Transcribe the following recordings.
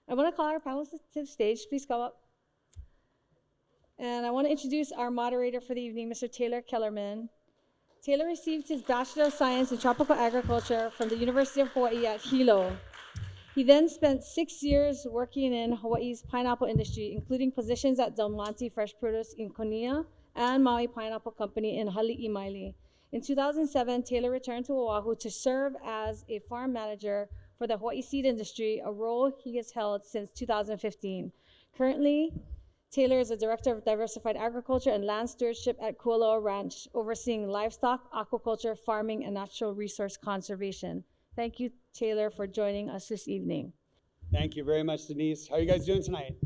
I want to call our panelists to the stage. Please come up. And I want to introduce our moderator for the evening, Mr. Taylor Kellerman. Taylor received his Bachelor of Science in Tropical Agriculture from the University of Hawaii at Hilo. He then spent 6 years working in Hawaii's pineapple industry, including positions at Del Monte Fresh Produce in Konia and Maui Pineapple Company in Hali'imaile. In 2007, Taylor returned to Oahu to serve as a farm manager for the Hawaii seed industry, a role he has held since 2015. Currently, Taylor is a director of diversified agriculture and land stewardship at Kualoa Ranch, overseeing livestock, aquaculture, farming, and natural resource conservation. Thank you, Taylor, for joining us this evening. Thank you very much, Denise. How are you guys doing tonight?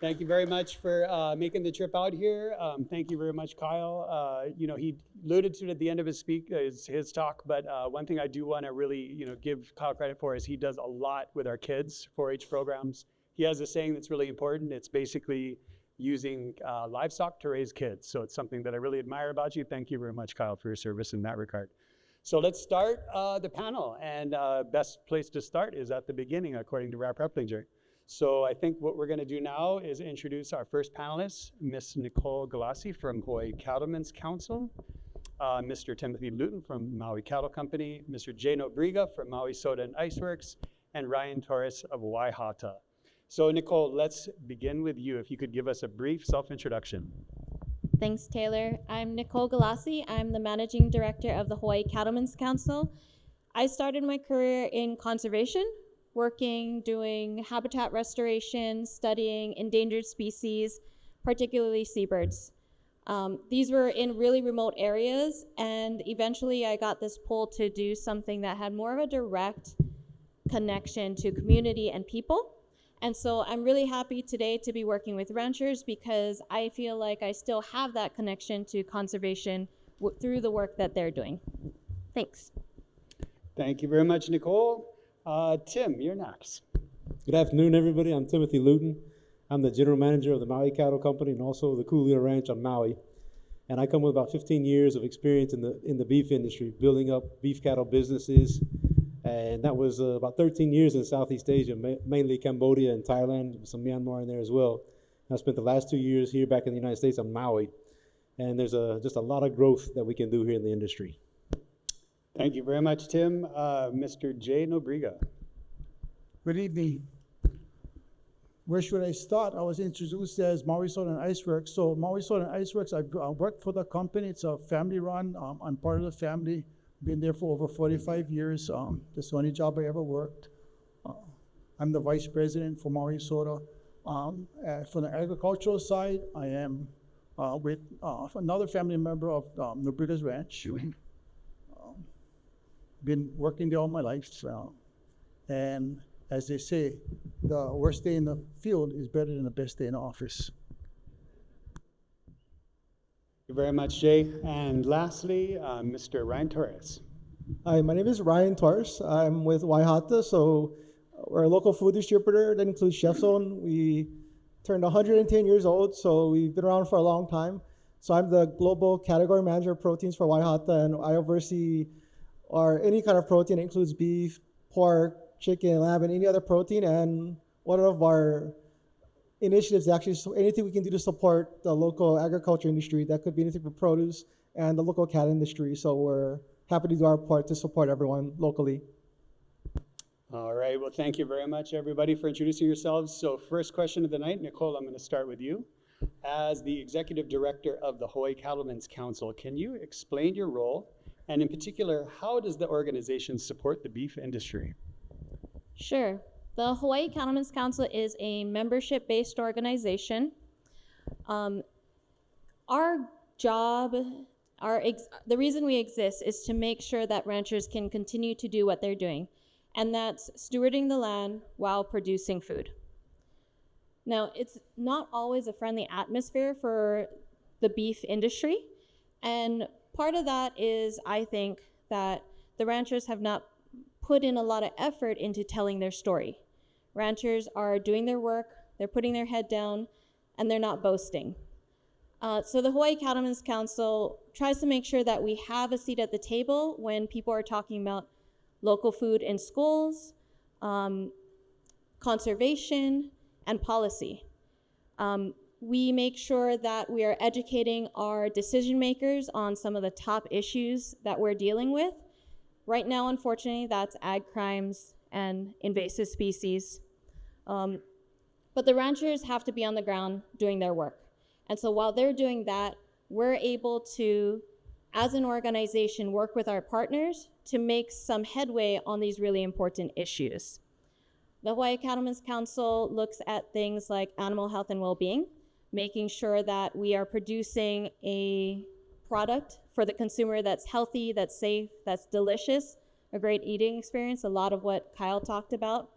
Thank you very much for making the trip out here. Thank you very much, Kyle. He alluded to it at the end of his talk, but one thing I do want to really, give Kyle credit for is he does a lot with our kids, 4-H programs. He has a saying that's really important. It's basically using livestock to raise kids. So it's something that I really admire about you. Thank you very much, Kyle, for your service in that regard. So let's start the panel. And best place to start is at the beginning, according to Rap Replinger. So I think what we're going to do now is introduce our first panelist, Ms. Nicole Galassi from Hawaii Cattlemen's Council, Mr. Timothy Luton from Maui Cattle Company, Mr. Jano Briga from Maui Soda and Ice Works, and Ryan Torres of Waihata. So Nicole, let's begin with you. If you could give us a brief self-introduction. Thanks, Taylor. I'm Nicole Galassi. I'm the Managing Director of the Hawaii Cattlemen's Council. I started my career in conservation, doing habitat restoration, studying endangered species, particularly seabirds. These were in really remote areas, and eventually I got this pull to do something that had more of a direct connection to community and people. And so I'm really happy today to be working with ranchers because I feel like I still have that connection to conservation through the work that they're doing. Thanks. Thank you very much, Nicole. Tim, you're next. Good afternoon, everybody. I'm Timothy Luton. I'm the general manager of the Maui Cattle Company and also the Kulia Ranch on Maui. And I come with about 15 years of experience in the beef industry, building up beef cattle businesses. And that was about 13 years in Southeast Asia, mainly Cambodia and Thailand, some Myanmar in there as well. I spent the last 2 years here back in the United States on Maui. And there's just a lot of growth that we can do here in the industry. Thank you very much, Tim. Mr. Jay Nobriga. Good evening. Where should I start? I was introduced as Maui Soda and Ice Works. So Maui Soda and Ice Works, I work for the company. It's a family run. I'm part of the family. Been there for over 45 years. That's the only job I ever worked. I'm the vice president for Maui Soda. For the agricultural side, I am with another family member of Nobriga's Ranch. Been working there all my life. And as they say, the worst day in the field is better than the best day in the office. Thank you very much, Jay. And lastly, Mr. Ryan Torres. Hi, my name is Ryan Torres. I'm with Waihata. So we're a local food distributor that includes Chef Zone. We turned 110 years old, so we've been around for a long time. So I'm the global category manager of proteins for Waihata, and I oversee any kind of protein. It includes beef, pork, chicken, lamb, and any other protein. And one of our initiatives actually anything we can do to support the local agriculture industry. That could be anything for produce and the local cat industry. So we're happy to do our part to support everyone locally. All right, well, thank you very much, everybody, for introducing yourselves. So first question of the night, Nicole, I'm going to start with you. As the executive director of the Hawaii Cattlemen's Council, can you explain your role? And in particular, how does the organization support the beef industry? Sure. The Hawaii Cattlemen's Council is a membership-based organization. Our job, the reason we exist is to make sure that ranchers can continue to do what they're doing, and that's stewarding the land while producing food. Now, it's not always a friendly atmosphere for the beef industry, and part of that is, I think, that the ranchers have not put in a lot of effort into telling their story. Ranchers are doing their work, they're putting their head down, and they're not boasting. So the Hawaii Cattlemen's Council tries to make sure that we have a seat at the table when people are talking about local food in schools, conservation, and policy. We make sure that we are educating our decision makers on some of the top issues that we're dealing with. Right now, unfortunately, that's ag crimes and invasive species. But the ranchers have to be on the ground doing their work. And so while they're doing that, we're able to, as an organization, work with our partners to make some headway on these really important issues. The Hawaii Cattlemen's Council looks at things like animal health and well-being, making sure that we are producing a product for the consumer that's healthy, that's safe, that's delicious, a great eating experience, a lot of what Kyle talked about.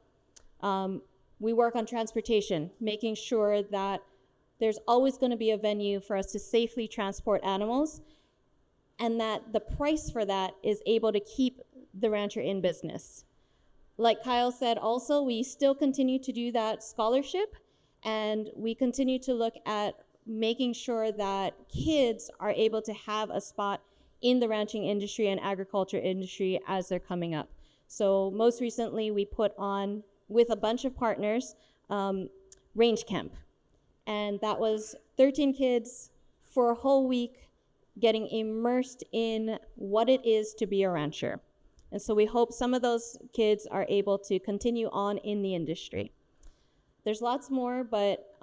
We work on transportation, making sure that there's always going to be a venue for us to safely transport animals, and that the price for that is able to keep the rancher in business. Like Kyle said also, we still continue to do that scholarship, and we continue to look at making sure that kids are able to have a spot in the ranching industry and agriculture industry as they're coming up. So most recently, we put on, with a bunch of partners, range camp. And that was 13 kids for a whole week getting immersed in what it is to be a rancher. And so we hope some of those kids are able to continue on in the industry. There's lots more, but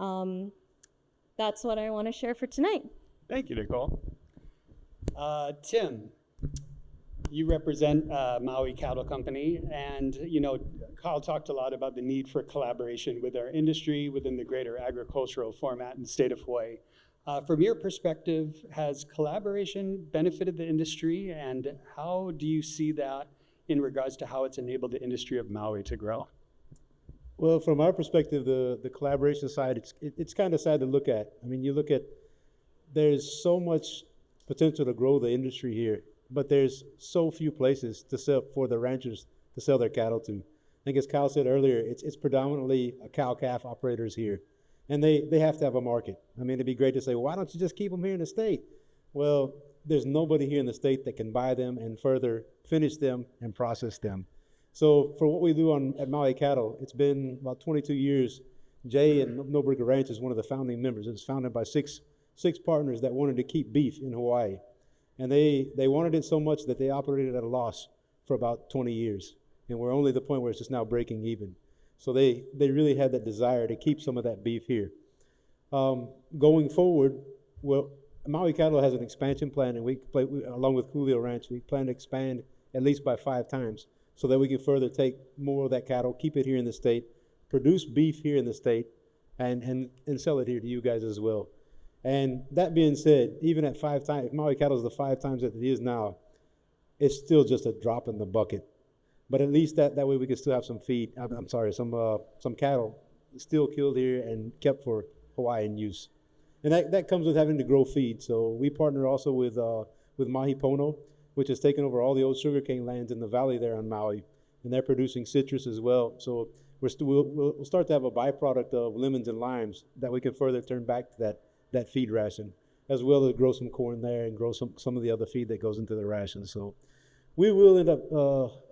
that's what I want to share for tonight. Thank you, Nicole. Tim, you represent Maui Cattle Company, and Kyle talked a lot about the need for collaboration with our industry within the greater agricultural format in the state of Hawaii. From your perspective, has collaboration benefited the industry, and how do you see that in regards to how it's enabled the industry of Maui to grow? Well, from our perspective, the collaboration side, it's kind of sad to look at. I mean, you look at, there's so much potential to grow the industry here, but there's so few places to sell for the ranchers to sell their cattle to. I think as Kyle said earlier, it's predominantly cow-calf operators here, and they have to have a market. I mean, it'd be great to say, why don't you just keep them here in the state? Well, there's nobody here in the state that can buy them and further finish them and process them. So for what we do at Maui Cattle, it's been about 22 years. Jay and Noburger Ranch is one of the founding members. It was founded by six partners that wanted to keep beef in Hawaii. And they wanted it so much that they operated at a loss for about 20 years. And we're only at the point where it's just now breaking even. So they really had that desire to keep some of that beef here. Going forward, well, Maui Cattle has an expansion plan, and along with Julio Ranch, we plan to expand at least by 5 times so that we can further take more of that cattle, keep it here in the state, produce beef here in the state, and sell it here to you guys as well. And that being said, even at 5 times, if Maui Cattle is the 5 times that it is now, it's still just a drop in the bucket. But at least that way we can still have some some cattle still killed here and kept for Hawaiian use. And that comes with having to grow feed. So we partner also with Mahi Pono, which has taken over all the old sugarcane lands in the valley there on Maui. And they're producing citrus as well. So we'll start to have a byproduct of lemons and limes that we can further turn back to that feed ration, as well as grow some corn there and grow some of the other feed that goes into the ration. So we will end up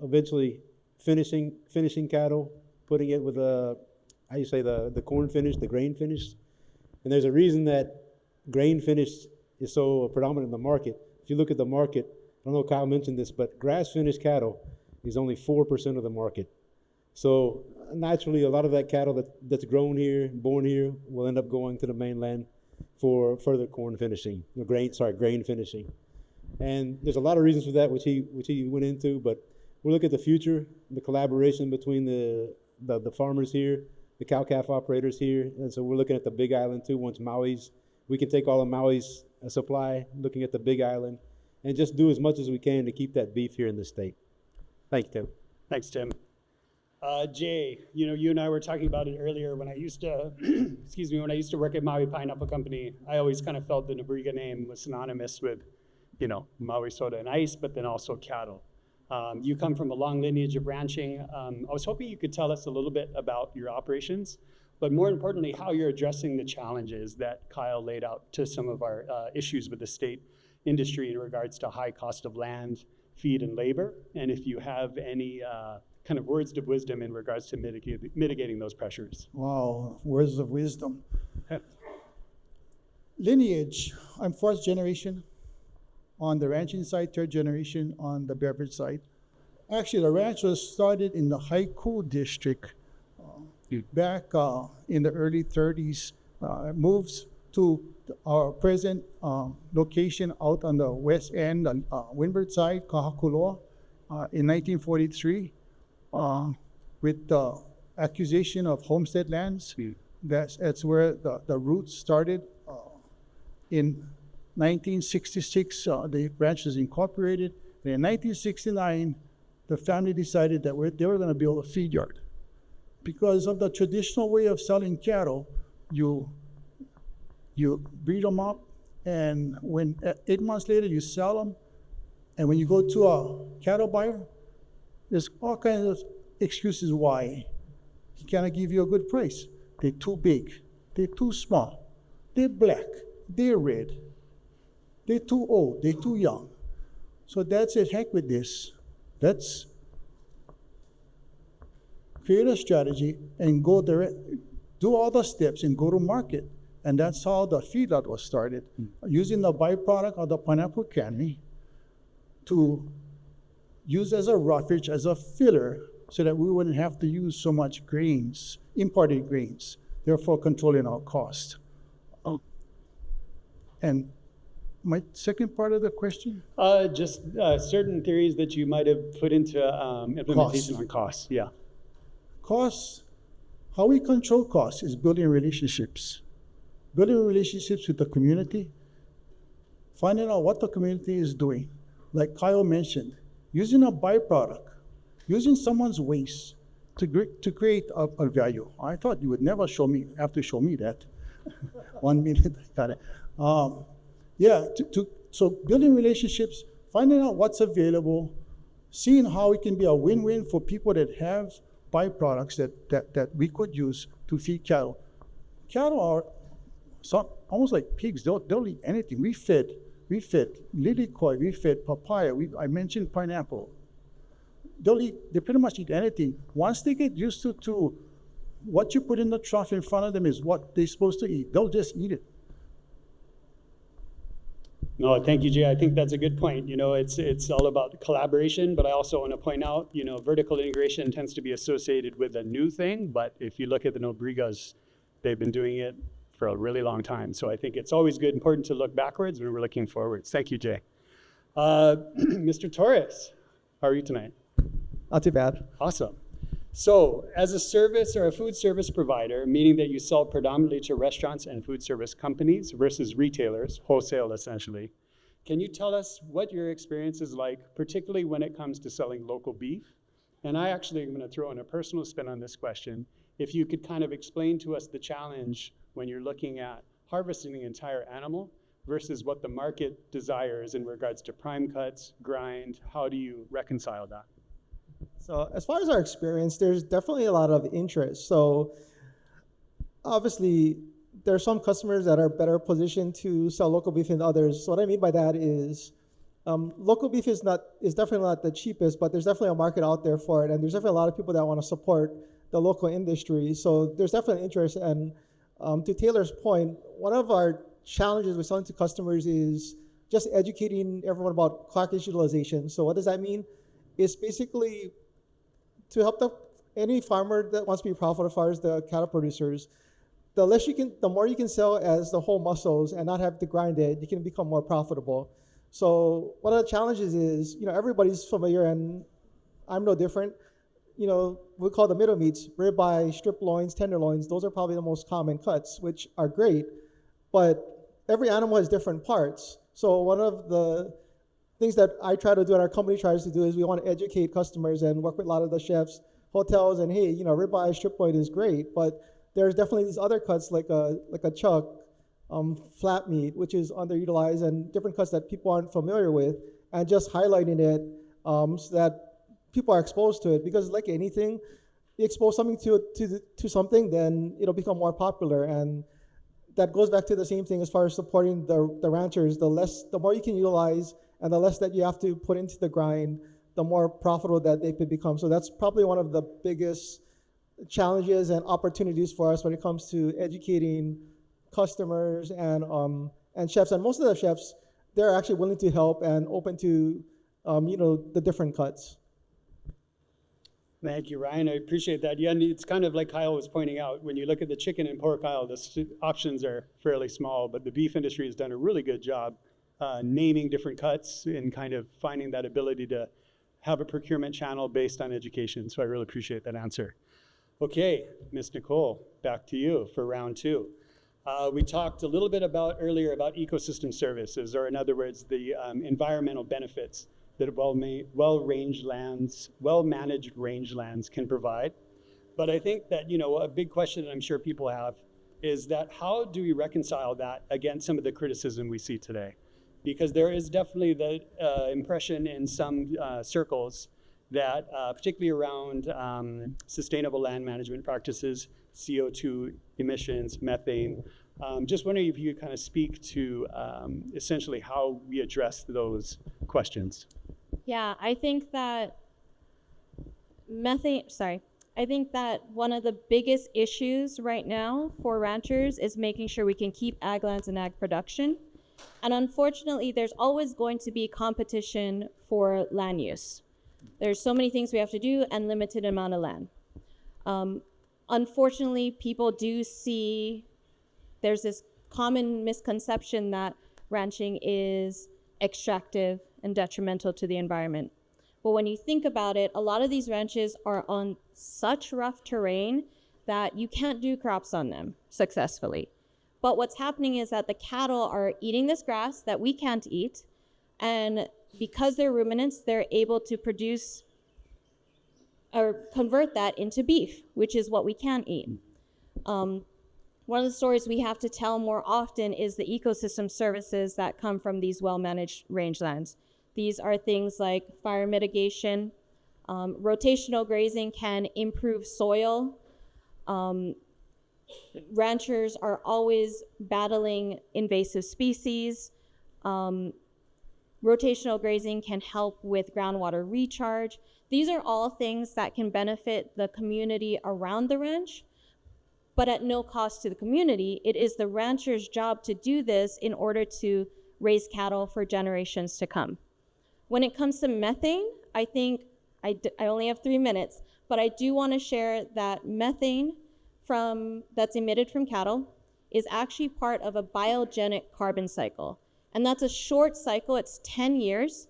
eventually finishing cattle, putting it with the corn finish, the grain finish. And there's a reason that grain finish is so predominant in the market. If you look at the market, I don't know if Kyle mentioned this, but grass finished cattle is only 4% of the market. So naturally, a lot of that cattle that's grown here, born here, will end up going to the mainland for further corn finishing, grain finishing. And there's a lot of reasons for that, which he went into, but we'll look at the future, the collaboration between the farmers here, the cow-calf operators here, and so we're looking at the Big Island too. Once we can take all of Maui's supply, looking at the Big Island, and just do as much as we can to keep that beef here in the state. Thank you, Tim. Thanks, Tim. Jay, you and I were talking about it earlier. When I used to, when I used to work at Maui Pineapple Company, I always kind of felt the Nobriga name was synonymous with, Maui soda and ice, but then also cattle. You come from a long lineage of ranching. I was hoping you could tell us a little bit about your operations, but more importantly, how you're addressing the challenges that Kyle laid out to some of our issues with the state industry in regards to high cost of land, feed, and labor, and if you have any kind of words of wisdom in regards to mitigating those pressures. Wow, words of wisdom. Lineage, I'm fourth generation on the ranching side, third generation on the beverage side. Actually, the ranch was started in the Haiku district back in the early 30s. Moves to our present location out on the west end, windward side, Kahakuloa, in 1943, with the acquisition of homestead lands. That's where the roots started. In 1966, the ranch was incorporated. And in 1969, the family decided that they were going to build a feed yard. Because of the traditional way of selling cattle, you breed them up, and when 8 months later you sell them, and when you go to a cattle buyer, there's all kinds of excuses why he cannot give you a good price. They're too big, they're too small, they're black, they're red, they're too old, they're too young. So that's it, heck with this. Let's create a strategy and go direct, do all the steps and go to market. And that's how the feedlot was started, using the byproduct of the pineapple cannery to use as a roughage, as a filler, so that we wouldn't have to use so much grains, imported grains, therefore controlling our cost. And my second part of the question? Just certain theories that you might have put into implementation on costs. Yeah. Costs, how we control costs is building relationships. Building relationships with the community, finding out what the community is doing. Like Kyle mentioned, using a byproduct, using someone's waste to create a value. I thought you would never have to show me that. 1 minute, got it. So building relationships, finding out what's available, seeing how it can be a win-win for people that have byproducts that we could use to feed cattle. Cattle are almost like pigs. They'll eat anything. We fed lilikoi, we fed papaya. I mentioned pineapple. They pretty much eat anything. Once they get used to what you put in the trough in front of them is what they're supposed to eat, they'll just eat it. No, thank you, Jay. I think that's a good point. It's all about collaboration, but I also want to point out, vertical integration tends to be associated with a new thing, but if you look at the Nobrigas, they've been doing it for a really long time. So I think it's always important to look backwards when we're looking forwards. Thank you, Jay. Mr. Torres, how are you tonight? Not too bad. Awesome. So as a service or a food service provider, meaning that you sell predominantly to restaurants and food service companies versus retailers, wholesale essentially, can you tell us what your experience is like, particularly when it comes to selling local beef? And I actually am going to throw in a personal spin on this question. If you could kind of explain to us the challenge when you're looking at harvesting the entire animal versus what the market desires in regards to prime cuts, grind, how do you reconcile that? So as far as our experience, there's definitely a lot of interest. So obviously, there are some customers that are better positioned to sell local beef than others. So what I mean by that is local beef is definitely not the cheapest, but there's definitely a market out there for it. And there's definitely a lot of people that want to support the local industry. So there's definitely interest. And to Taylor's point, one of our challenges with selling to customers is just educating everyone about carcass utilization. So what does that mean? It's basically to help any farmer that wants to be profitable as far as the cattle producers, the more you can sell as the whole muscles and not have to grind it, you can become more profitable. So one of the challenges is, everybody's familiar, and I'm no different. We call the middle meats, ribeye, strip loins, tenderloins. Those are probably the most common cuts, which are great, but every animal has different parts. So one of the things that I try to do and our company tries to do is we want to educate customers and work with a lot of the chefs, hotels, and hey, ribeye, strip loin is great, but there's definitely these other cuts like a chuck, flat meat, which is underutilized, and different cuts that people aren't familiar with, and just highlighting it so that people are exposed to it. Because like anything, you expose something to something, then it'll become more popular, and that goes back to the same thing as far as supporting the ranchers. The more you can utilize and the less that you have to put into the grind, the more profitable that they could become. So that's probably one of the biggest challenges and opportunities for us when it comes to educating customers and chefs. And most of the chefs, they're actually willing to help and open to the different cuts. Thank you, Ryan. I appreciate that. Yeah, and it's kind of like Kyle was pointing out, when you look at the chicken and pork aisle, the options are fairly small, but the beef industry has done a really good job naming different cuts and kind of finding that ability to have a procurement channel based on education. So I really appreciate that answer. Okay, Ms. Nicole, back to you for round two. We talked a little bit earlier about ecosystem services, or in other words, the environmental benefits that well-managed rangelands can provide. But I think that, a big question that I'm sure people have is that how do we reconcile that against some of the criticism we see today? Because there is definitely the impression in some circles that, particularly around sustainable land management practices, CO2 emissions, methane, just wondering if you could kind of speak to essentially how we address those questions. Yeah, I think that I think that one of the biggest issues right now for ranchers is making sure we can keep ag lands and ag production. And unfortunately, there's always going to be competition for land use. There's so many things we have to do and limited amount of land. Unfortunately, people do see there's this common misconception that ranching is extractive and detrimental to the environment. But when you think about it, a lot of these ranches are on such rough terrain that you can't do crops on them successfully. But what's happening is that the cattle are eating this grass that we can't eat, and because they're ruminants, they're able to produce or convert that into beef, which is what we can eat. One of the stories we have to tell more often is the ecosystem services that come from these well-managed rangelands. These are things like fire mitigation, rotational grazing can improve soil. Ranchers are always battling invasive species. Rotational grazing can help with groundwater recharge. These are all things that can benefit the community around the ranch, but at no cost to the community. It is the rancher's job to do this in order to raise cattle for generations to come. When it comes to methane, I think, I only have 3 minutes, but I do want to share that methane that's emitted from cattle is actually part of a biogenic carbon cycle. And that's a short cycle, it's 10 years.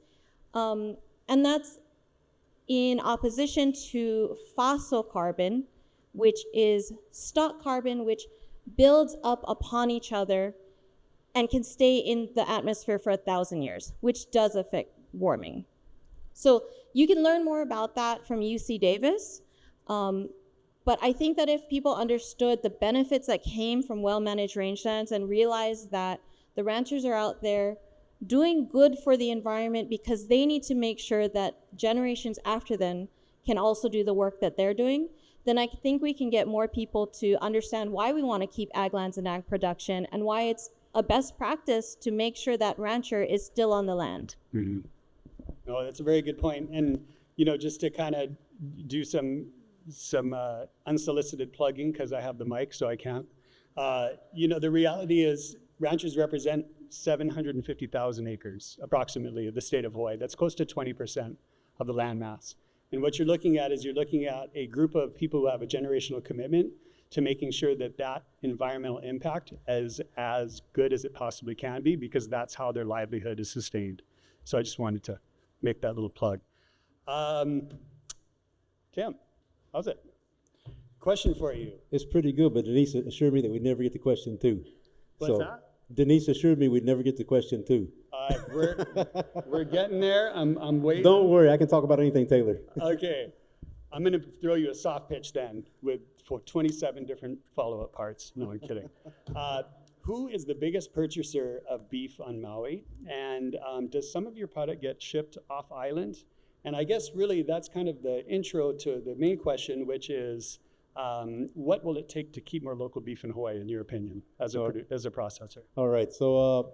And that's in opposition to fossil carbon, which is stock carbon, which builds up upon each other and can stay in the atmosphere for 1,000 years, which does affect warming. So you can learn more about that from UC Davis. But I think that if people understood the benefits that came from well-managed rangelands and realized that the ranchers are out there doing good for the environment because they need to make sure that generations after them can also do the work that they're doing, then I think we can get more people to understand why we want to keep ag lands and ag production and why it's a best practice to make sure that rancher is still on the land. Mm-hmm. No, that's a very good point. And, just to kind of do some unsolicited plugging, because I have the mic, so I can't. The reality is ranchers represent 750,000 acres, approximately, of the state of Hawaii. That's close to 20% of the land mass. And what you're looking at is a group of people who have a generational commitment to making sure that that environmental impact is as good as it possibly can be, because that's how their livelihood is sustained. So I just wanted to make that little plug. Tim, how's it? Question for you. It's pretty good, but Denise assured me that we'd never get to question 2. What's that? Denise assured me we'd never get to question 2. We're getting there. I'm waiting. Don't worry, I can talk about anything, Taylor. Okay. I'm going to throw you a soft pitch then for 27 different follow-up parts. No, I'm kidding. Who is the biggest purchaser of beef on Maui? And does some of your product get shipped off island? And I guess really that's kind of the intro to the main question, which is, What will it take to keep more local beef in Hawaii, in your opinion, as a processor? All right, so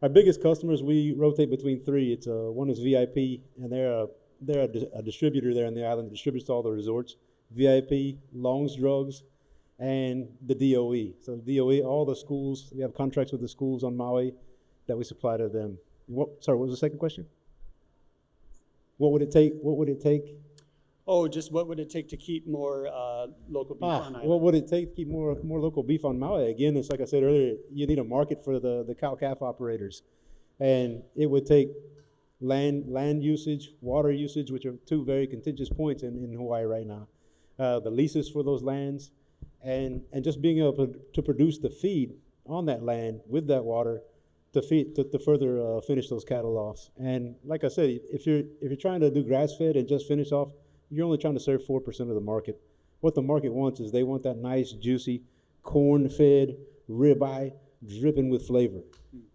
our biggest customers, we rotate between three. It's one is VIP, and they're a distributor there on the island, distributes to all the resorts. VIP, Long's Drugs, and the DOE. So DOE, all the schools, we have contracts with the schools on Maui that we supply to them. Sorry, what was the second question? What would it take? What would it take? Oh, just what would it take to keep more local beef on island? What would it take to keep more local beef on Maui? Again, it's like I said earlier, you need a market for the cow-calf operators. And it would take land usage, water usage, which are two very contentious points in Hawaii right now. The leases for those lands, and just being able to produce the feed on that land with that water to further finish those cattle off. And like I said, if you're trying to do grass-fed and just finish off, you're only trying to serve 4% of the market. What the market wants is they want that nice, juicy, corn-fed ribeye dripping with flavor.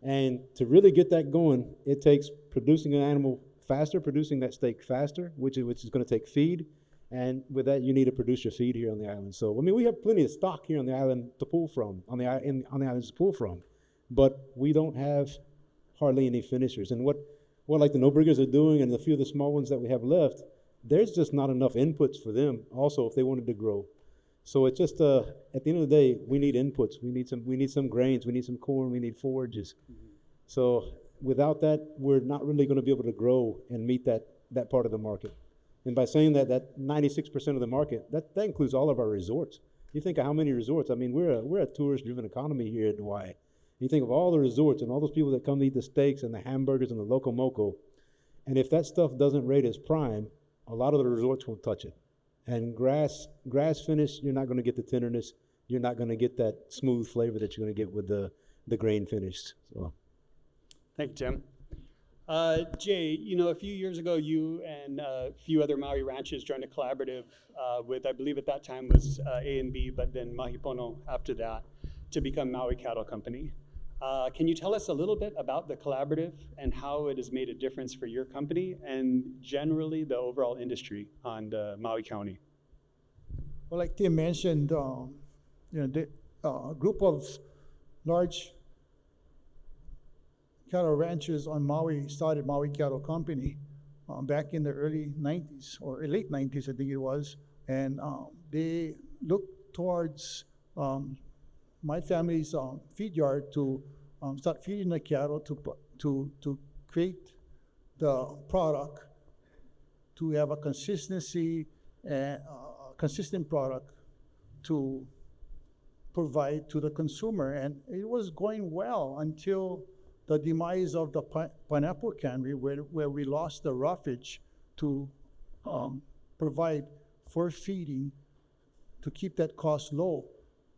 And to really get that going, it takes producing an animal faster, producing that steak faster, which is going to take feed. And with that, you need to produce your feed here on the island. So, I mean, we have plenty of stock here on the island to pull from, on the islands to pull from. But we don't have hardly any finishers. And what like the No-Burgers are doing and a few of the small ones that we have left, there's just not enough inputs for them also if they wanted to grow. So it's just, at the end of the day, we need inputs. We need some grains, we need some corn, we need forages. So without that, we're not really going to be able to grow and meet that part of the market. And by saying that 96% of the market, that includes all of our resorts. You think of how many resorts. I mean, we're a tourist-driven economy here in Hawaii. You think of all the resorts and all those people that come to eat the steaks and the hamburgers and the loco moco. And if that stuff doesn't rate as prime, a lot of the resorts won't touch it. And grass finish, you're not going to get the tenderness. You're not going to get that smooth flavor that you're going to get with the grain finished. So, thank you, Tim. Jay, a few years ago, you and a few other Maui ranches joined a collaborative with, I believe at that time was A&B, but then Mahipono after that, to become Maui Cattle Company. Can you tell us a little bit about the collaborative and how it has made a difference for your company and generally the overall industry on the Maui County? Well, like Tim mentioned, a group of large cattle ranchers on Maui started Maui Cattle Company back in the early 90s or late 90s, I think it was. And they looked towards my family's feed yard to start feeding the cattle to create the product, to have a consistency and consistent product to provide to the consumer. And it was going well until the demise of the pineapple cannery, where we lost the roughage to provide for feeding to keep that cost low.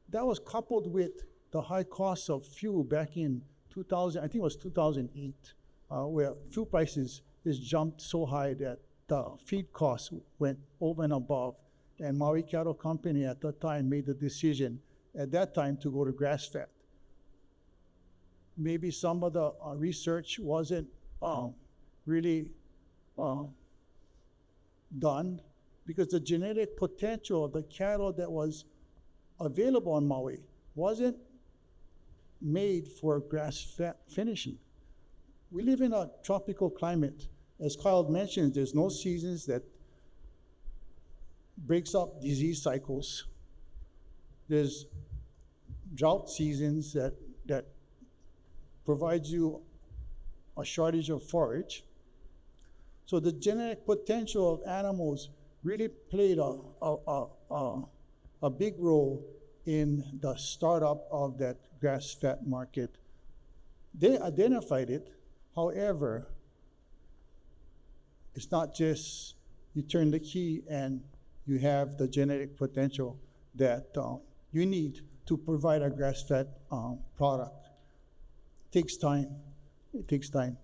That was coupled with the high cost of fuel back in 2000, I think it was 2008, where fuel prices just jumped so high that the feed costs went over and above. And Maui Cattle Company at that time made the decision at that time to go to grass-fed. Maybe some of the research wasn't really done, because the genetic potential of the cattle that was available on Maui wasn't made for grass-fed finishing. We live in a tropical climate. As Kyle mentioned, there's no seasons that breaks up disease cycles. There's drought seasons that provides you a shortage of forage. So the genetic potential of animals really played a big role in the startup of that grass-fed market. They identified it. However, it's not just you turn the key and you have the genetic potential that you need to provide a grass-fed product. It takes time. It takes time.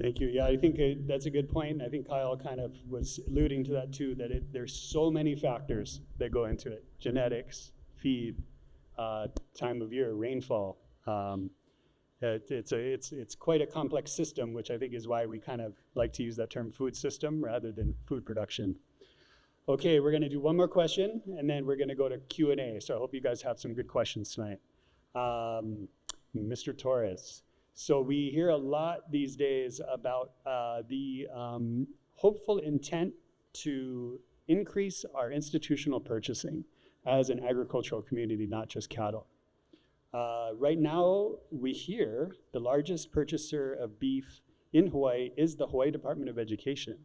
Thank you. Yeah, I think that's a good point. I think Kyle kind of was alluding to that too, that there's so many factors that go into it. Genetics, feed, time of year, rainfall. It's quite a complex system, which I think is why we kind of like to use that term food system rather than food production. Okay, we're gonna do one more question, and then we're gonna go to Q&A. So I hope you guys have some good questions tonight. Mr. Torres, so we hear a lot these days about the hopeful intent to increase our institutional purchasing as an agricultural community, not just cattle. Right now, we hear the largest purchaser of beef in Hawaii is the Hawaii Department of Education.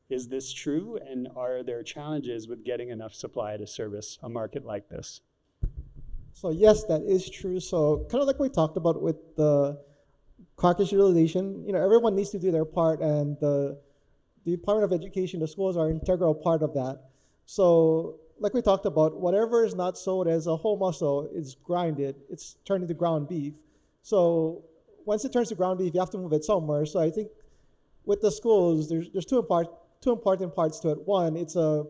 Is this true, and are there challenges with getting enough supply to service a market like this? So yes, that is true. So kind of like we talked about with the carcass utilization, everyone needs to do their part, and the Department of Education, the schools are an integral part of that. So like we talked about, whatever is not sold as a whole muscle is grinded. It's turned into ground beef. So once it turns to ground beef, you have to move it somewhere. So I think with the schools, there's two important parts to it. One, it's a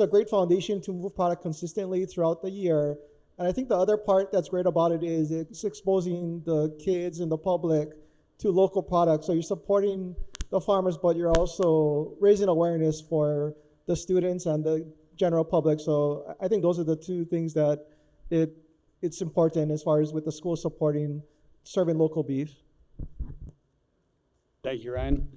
great foundation to move product consistently throughout the year. And I think the other part that's great about it is it's exposing the kids and the public to local products. So you're supporting the farmers, but you're also raising awareness for the students and the general public. So I think those are the two things that it's important as far as with the school supporting serving local beef. Thank you, Ryan.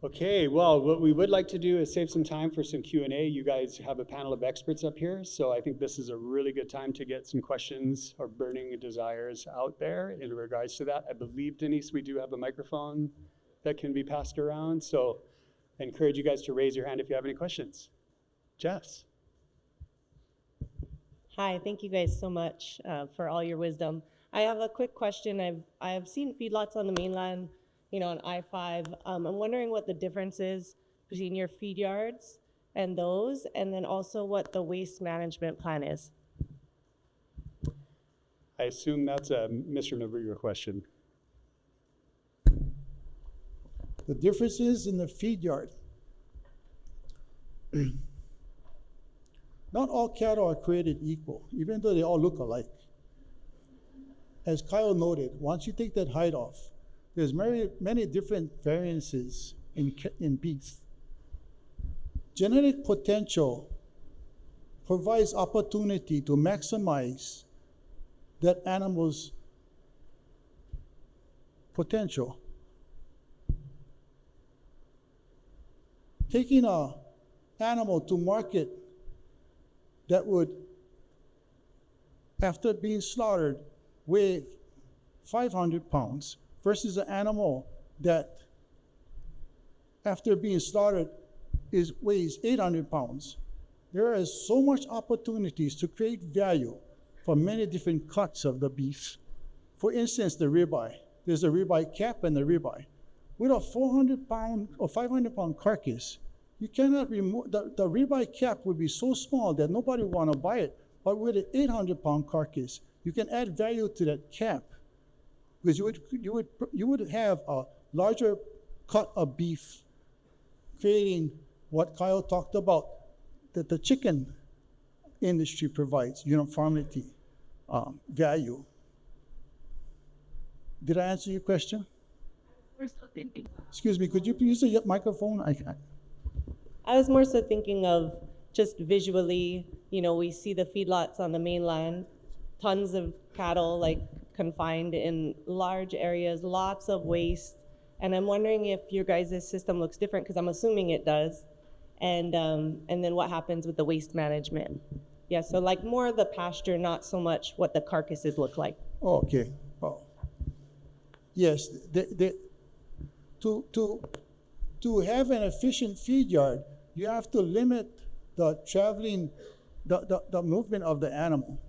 Okay, well, what we would like to do is save some time for some Q&A. You guys have a panel of experts up here, so I think this is a really good time to get some questions or burning desires out there in regards to that. I believe, Denise, we do have a microphone that can be passed around, so I encourage you guys to raise your hand if you have any questions. Jess. Hi, thank you guys so much for all your wisdom. I have a quick question. I've seen feedlots on the mainland, on I-5. I'm wondering what the difference is between your feed yards and those, and then also what the waste management plan is. I assume that's a Mr. Nobuga question. The differences in the feed yard. Not all cattle are created equal, even though they all look alike. As Kyle noted, once you take that hide off, there's many different variances in beef. Genetic potential provides opportunity to maximize that animal's potential. Taking an animal to market that would, after being slaughtered, weigh 500 pounds versus an animal that, after being slaughtered, weighs 800 pounds. There is so much opportunities to create value for many different cuts of the beef. For instance, the ribeye. There's a ribeye cap and the ribeye. With a 400-pound or 500-pound carcass, you cannot remove, the ribeye cap would be so small that nobody would want to buy it. But with an 800-pound carcass, you can add value to that cap, because you would have a larger cut of beef, creating what Kyle talked about, that the chicken industry provides, uniformity, value. Did I answer your question? We're still thinking. Excuse me, could you please use the microphone? I was more so thinking of just visually, we see the feedlots on the mainland, tons of cattle confined in large areas, lots of waste. And I'm wondering if your guys' system looks different, because I'm assuming it does. And then what happens with the waste management? Yeah, so more of the pasture, not so much what the carcasses look like. Oh, okay. Well, yes, to have an efficient feed yard, you have to limit the traveling, the movement of the animal.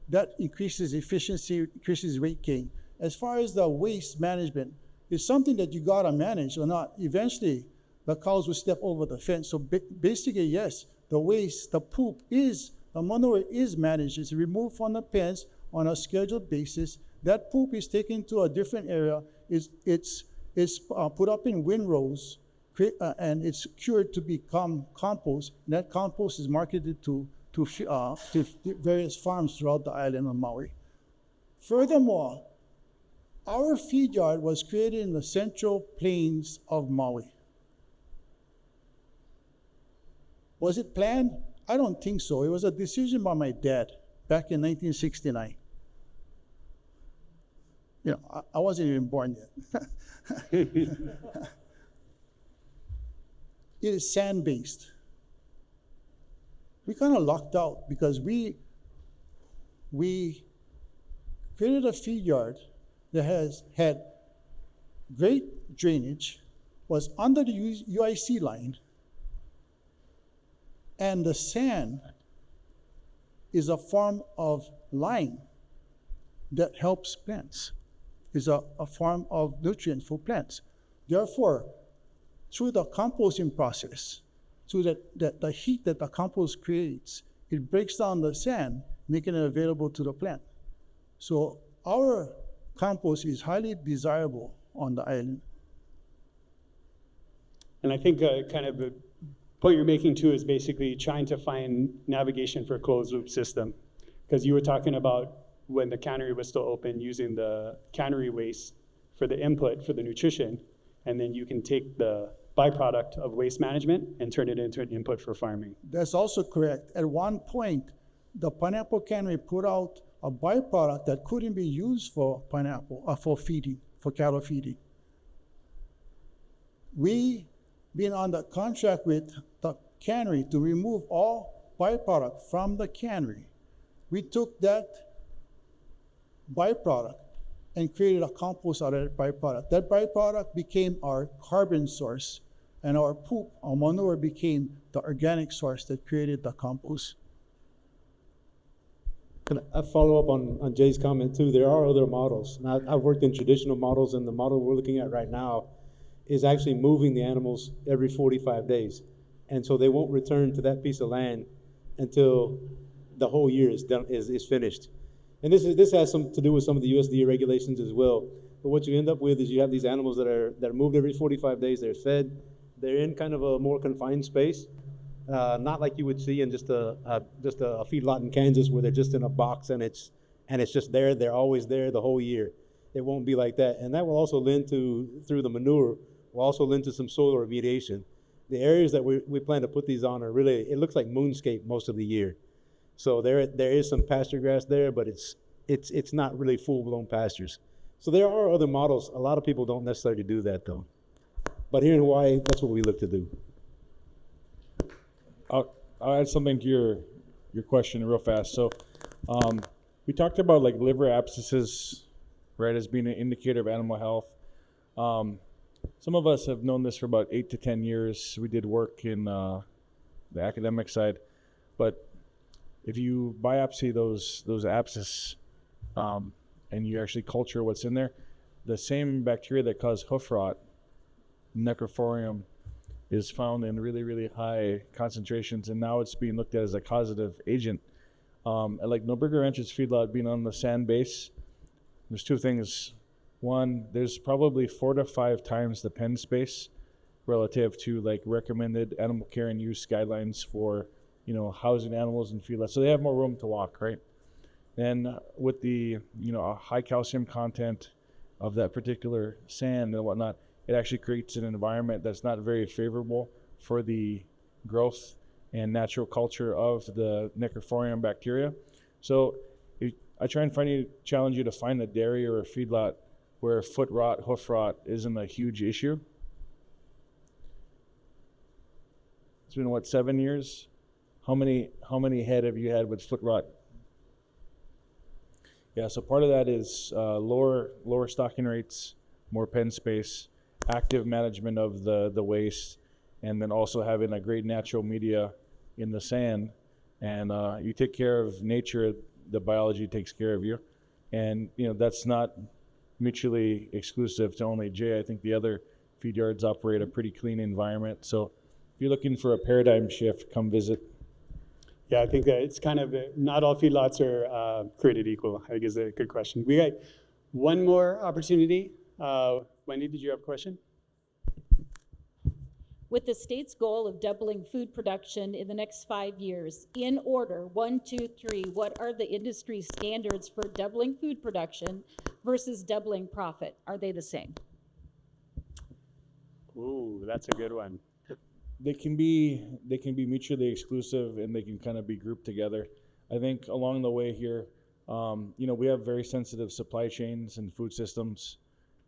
That increases efficiency, increases weight gain. As far as the waste management, it's something that you gotta manage or not. Eventually, the cows will step over the fence. So basically, yes, the waste, the manure is managed. It's removed from the pens on a scheduled basis. That poop is taken to a different area. It's put up in windrows, and it's cured to become compost. And that compost is marketed to various farms throughout the island of Maui. Furthermore, our feed yard was created in the central plains of Maui. Was it planned? I don't think so. It was a decision by my dad back in 1969. You know, I wasn't even born yet. It is sand-based. We kind of lucked out because we created a feed yard that had great drainage, was under the UIC line, and the sand is a form of lime that helps plants, is a form of nutrient for plants. Therefore, through the composting process, through the heat that the compost creates, it breaks down the sand, making it available to the plant. So our compost is highly desirable on the island. And I think kind of the point you're making too is basically trying to find navigation for a closed loop system. Because you were talking about when the cannery was still open, using the cannery waste for the input for the nutrition, and then you can take the byproduct of waste management and turn it into an input for farming. That's also correct. At one point, the pineapple cannery put out a byproduct that couldn't be used for pineapple, for feeding, for cattle feeding. We been on the contract with the cannery to remove all byproduct from the cannery. We took that byproduct and created a compost out of that byproduct. That byproduct became our carbon source, and our poop, our manure, became the organic source that created the compost. Can I follow up on Jay's comment too? There are other models. Now, I've worked in traditional models, and the model we're looking at right now is actually moving the animals every 45 days. And so they won't return to that piece of land until the whole year is done, is finished. And this has some to do with some of the USDA regulations as well. But what you end up with is you have these animals that are moved every 45 days. They're fed. They're in kind of a more confined space, not like you would see in just a feedlot in Kansas where they're just in a box and it's just there. They're always there the whole year. It won't be like that, and that will also lend to, through the manure, will also lend to some soil remediation. The areas that we plan to put these on are really, it looks like moonscape most of the year. So there is some pasture grass there, but it's not really full-blown pastures. So there are other models. A lot of people don't necessarily do that though. But here in Hawaii, that's what we look to do. I'll add something to your question real fast. So we talked about like liver abscesses, right, as being an indicator of animal health. Some of us have known this for about 8 to 10 years. We did work in the academic side, but if you biopsy those abscesses and you actually culture what's in there, the same bacteria that cause hoof rot, Necrophorium, is found in really, really high concentrations, and now it's being looked at as a causative agent. Like No Burger Ranch's feedlot being on the sand base, there's two things. One, there's probably 4 to 5 times the pen space relative to like recommended animal care and use guidelines for, housing animals in feedlots. So they have more room to walk, right? And with the, a high calcium content of that particular sand and whatnot, it actually creates an environment that's not very favorable for the growth and natural culture of the Necrophorium bacteria. So I try and challenge you to find a dairy or a feedlot where foot rot, hoof rot isn't a huge issue. It's been 7 years? How many head have you had with foot rot? Yeah, so part of that is lower stocking rates, more pen space, active management of the waste, and then also having a great natural media in the sand. And you take care of nature, the biology takes care of you. And that's not mutually exclusive to only Jay. I think the other feed yards operate a pretty clean environment. So if you're looking for a paradigm shift, come visit. Yeah, I think that it's kind of, not all feedlots are created equal, I think is a good question. We got one more opportunity. Wendy, did you have a question? With the state's goal of doubling food production in the next 5 years, in order, 1, 2, 3, what are the industry standards for doubling food production versus doubling profit? Are they the same? Ooh, that's a good one. they can be mutually exclusive, and they can kind of be grouped together. I think along the way here, we have very sensitive supply chains and food systems.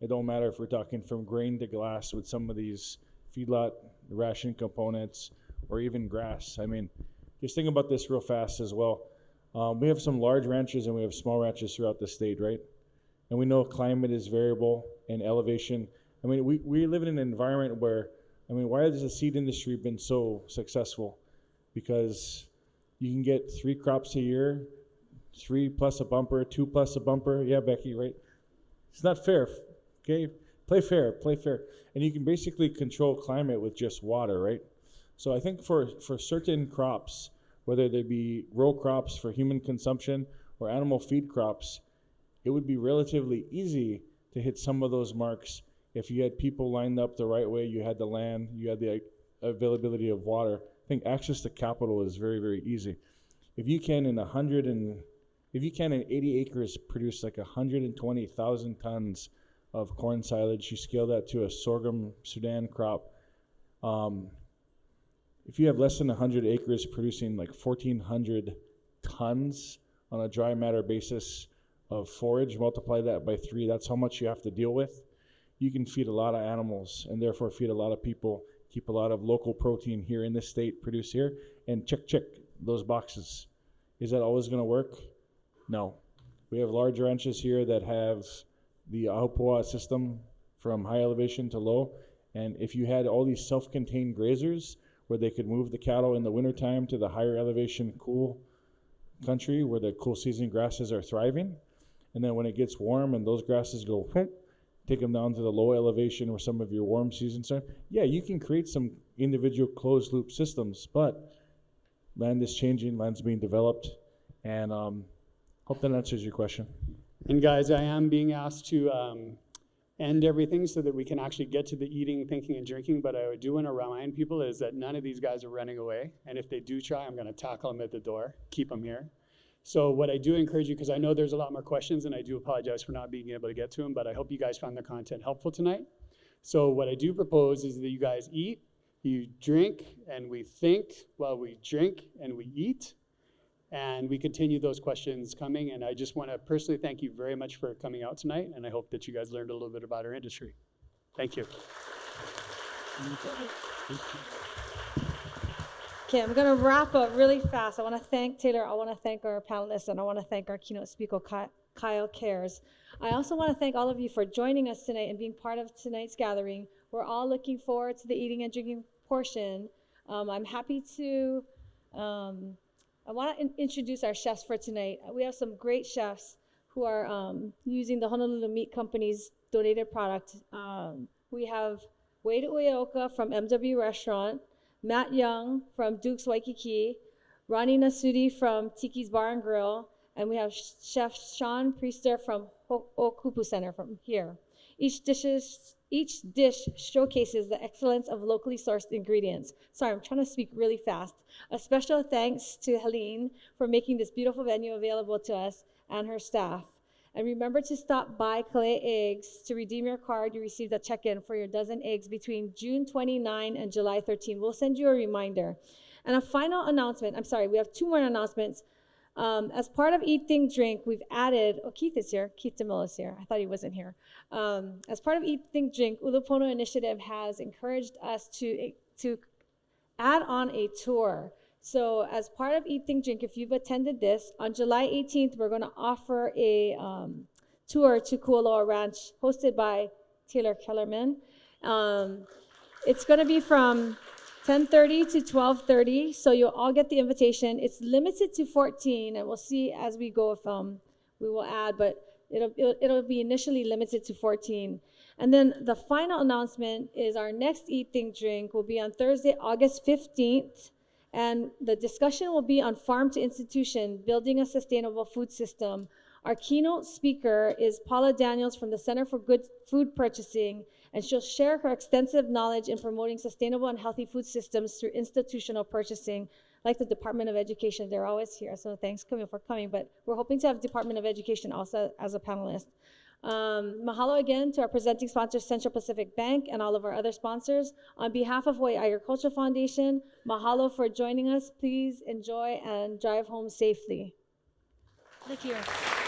It don't matter if we're talking from grain to glass with some of these feedlot ration components, or even grass. I mean, just think about this real fast as well. We have some large ranches and we have small ranches throughout the state, right? And we know climate is variable and elevation. I mean, we live in an environment where, why has the seed industry been so successful? Because you can get 3 crops a year, 3 plus a bumper, 2 plus a bumper. Yeah, Becky, right? It's not fair, okay? Play fair. And you can basically control climate with just water, right? So I think for certain crops, whether they be row crops for human consumption or animal feed crops, it would be relatively easy to hit some of those marks if you had people lined up the right way, you had the land, you had the availability of water. I think access to capital is very, very easy. If you can in 80 acres produce like 120,000 tons of corn silage, you scale that to a sorghum Sudan crop. If you have less than 100 acres producing like 1,400 tons on a dry matter basis of forage, multiply that by 3, that's how much you have to deal with. You can feed a lot of animals and therefore feed a lot of people, keep a lot of local protein here in this state, produce here, and check those boxes. Is that always going to work? No. We have large ranches here that have the Up Hawaiʻi system from high elevation to low, and if you had all these self-contained grazers where they could move the cattle in the wintertime to the higher elevation cool country where the cool season grasses are thriving, and then when it gets warm and those grasses go take them down to the low elevation where some of your warm seasons are, yeah, you can create some individual closed loop systems, but land is changing, land's being developed, and hope that answers your question. And guys, I am being asked to end everything so that we can actually get to the eating, thinking, and drinking, but I do want to remind people is that none of these guys are running away, and if they do try, I'm going to tackle them at the door, keep them here. So what I do encourage you, because I know there's a lot more questions, and I do apologize for not being able to get to them, but I hope you guys found the content helpful tonight. So what I do propose is that you guys eat, you drink, and we think while we drink and we eat, and we continue those questions coming. And I just want to personally thank you very much for coming out tonight, and I hope that you guys learned a little bit about our industry. Thank you. Okay, I'm gonna wrap up really fast. I wanna thank Taylor, I wanna thank our panelists, and I wanna thank our keynote speaker, Kyle Cares. I also wanna thank all of you for joining us tonight and being part of tonight's gathering. We're all looking forward to the eating and drinking portion. I'm happy to, I wanna introduce our chefs for tonight. We have some great chefs who are using the Honolulu Meat Company's donated product. We have Wade Ueoka from MW Restaurant, Matt Young from Duke's Waikiki, Ronnie Nasudi from Tiki's Bar and Grill, and we have Chef Sean Priester from Okupu Center from here. Each dish showcases the excellence of locally sourced ingredients. Sorry, I'm trying to speak really fast. A special thanks to Helene for making this beautiful venue available to us and her staff. And remember to stop by Kalea Eggs to redeem your card. You received a check-in for your dozen eggs between June 29 and July 13. We'll send you a reminder. And a final announcement. I'm sorry, we have 2 more announcements. As part of Eat, Think, Drink, we've added, Keith is here. Keith DeMille is here. I thought he wasn't here. As part of Eat, Think, Drink, Ulupono Initiative has encouraged us to add on a tour. So as part of Eat, Think, Drink, if you've attended this, on July 18th, we're going to offer a tour to Kualoa Ranch hosted by Taylor Kellerman. It's going to be from 10:30 to 12:30, so you'll all get the invitation. It's limited to 14, and we'll see as we go if we will add, but it'll be initially limited to 14. And then the final announcement is our next Eat, Think, Drink will be on Thursday, August 15th. And the discussion will be on farm to institution, building a sustainable food system. Our keynote speaker is Paula Daniels from the Center for Good Food Purchasing, and she'll share her extensive knowledge in promoting sustainable and healthy food systems through institutional purchasing, like the Department of Education. They're always here, so thanks for coming, but we're hoping to have Department of Education also as a panelist. Mahalo again to our presenting sponsor, Central Pacific Bank, and all of our other sponsors. On behalf of Hawaii Agriculture Foundation, mahalo for joining us. Please enjoy and drive home safely. Look here.